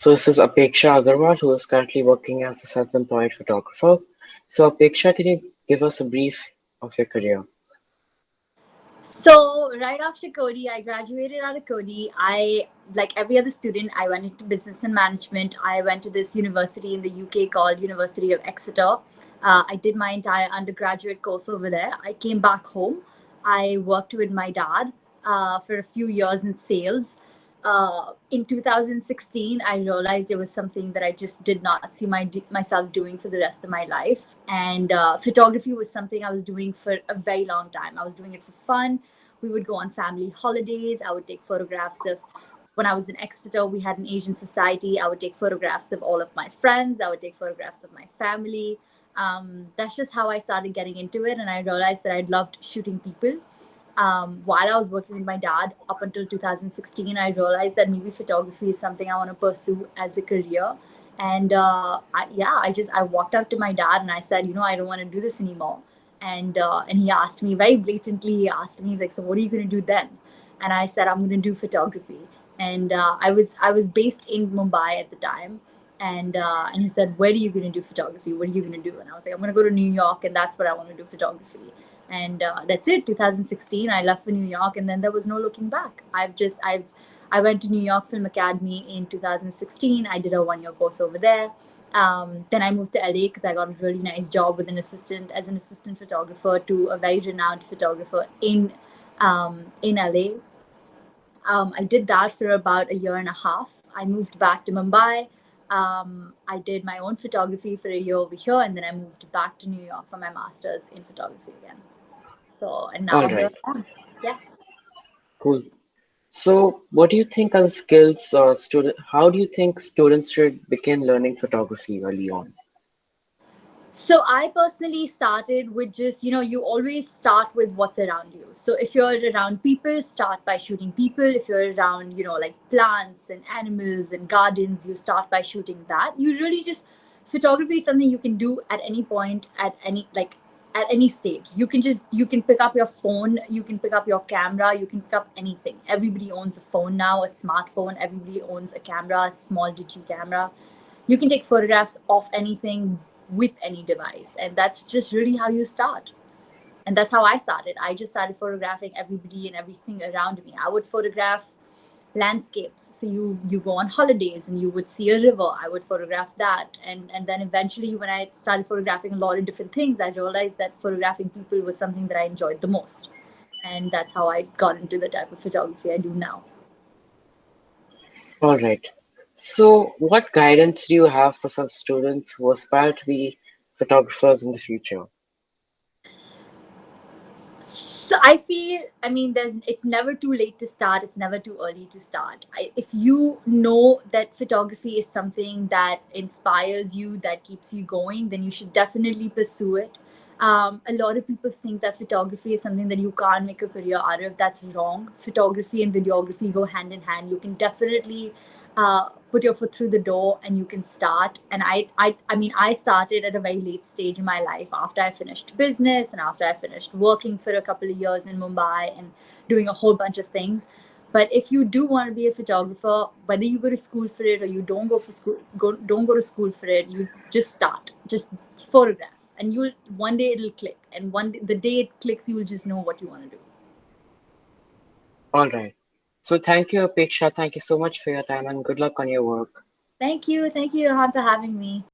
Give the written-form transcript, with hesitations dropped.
So this is Apeksha Agarwal, who is currently working as a self-employed photographer. So Apeksha, can you give us a brief of your career? So right after Cody, I graduated out of Cody. Like every other student, I went into business and management. I went to this university in the UK called University of Exeter. I did my entire undergraduate course over there. I came back home. I worked with my dad for a few years in sales. In 2016, I realized it was something that I just did not see myself doing for the rest of my life. And photography was something I was doing for a very long time. I was doing it for fun. We would go on family holidays. I would take photographs of when I was in Exeter, we had an Asian society. I would take photographs of all of my friends. I would take photographs of my family. That's just how I started getting into it. And I realized that I loved shooting people. While I was working with my dad up until 2016, I realized that maybe photography is something I want to pursue as a career. And I walked up to my dad and I said, I don't want to do this anymore. And he asked me very blatantly. He asked me, he's like, "So what are you going to do then?" And I said, "I'm going to do photography." And I was based in Mumbai at the time. And he said, "Where are you going to do photography? What are you going to do?" And I was like, "I'm going to go to New York, and that's what I want to do photography." And that's it. 2016, I left for New York, and then there was no looking back. I went to New York Film Academy in 2016. I did a 1 year course over there. Then I moved to LA because I got a really nice job with as an assistant photographer to a very renowned photographer in LA. I did that for about a year and a half. I moved back to Mumbai. I did my own photography for a year over here, and then I moved back to New York for my master's in photography again. So, and All now here right, I am. Yeah. cool. So what do you think are the skills how do you think students should begin learning photography early on? So I personally started with just, you always start with what's around you. So if you're around people, start by shooting people. If you're around, like plants and animals and gardens, you start by shooting that. You really just, photography is something you can do at any point, at any stage. You can pick up your phone, you can pick up your camera, you can pick up anything. Everybody owns a phone now, a smartphone. Everybody owns a camera, a small digital camera. You can take photographs of anything with any device, and that's just really how you start. And that's how I started. I just started photographing everybody and everything around me. I would photograph landscapes. So you go on holidays and you would see a river. I would photograph that. And then eventually when I started photographing a lot of different things, I realized that photographing people was something that I enjoyed the most. And that's how I got into the type of photography I do now. All right. So what guidance do you have for some students who aspire to be photographers in the future? So I feel, I mean, it's never too late to start. It's never too early to start. If you know that photography is something that inspires you, that keeps you going, then you should definitely pursue it. A lot of people think that photography is something that you can't make a career out of. That's wrong. Photography and videography go hand in hand. You can definitely put your foot through the door and you can start. And I mean, I started at a very late stage in my life after I finished business and after I finished working for a couple of years in Mumbai and doing a whole bunch of things. But if you do want to be a photographer, whether you go to school for it or you don't go for school, don't go to school for it, you just start, just photograph, and you'll one day it'll click, and the day it clicks, you will just know what you want to do. All right. So thank you, Apeksha. Thank you so much for your time and good luck on your work. Thank you, Johan, for having me.